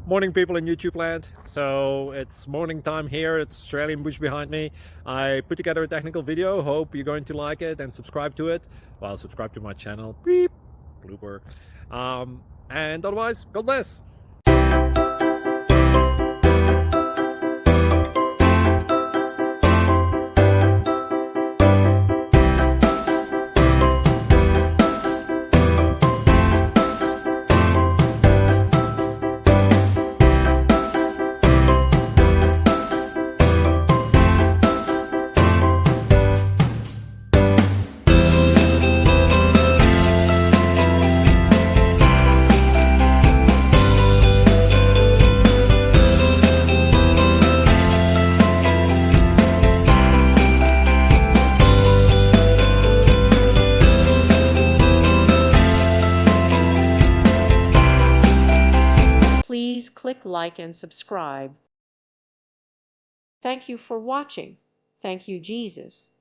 Morning, people in YouTube land. So it's morning time here. It's Australian bush behind me. I put together a technical video. Hope you're going to like it and subscribe to it. Well, subscribe to my channel. Beep, blooper. And otherwise, God bless. Please click like and subscribe. Thank you for watching. Thank you, Jesus.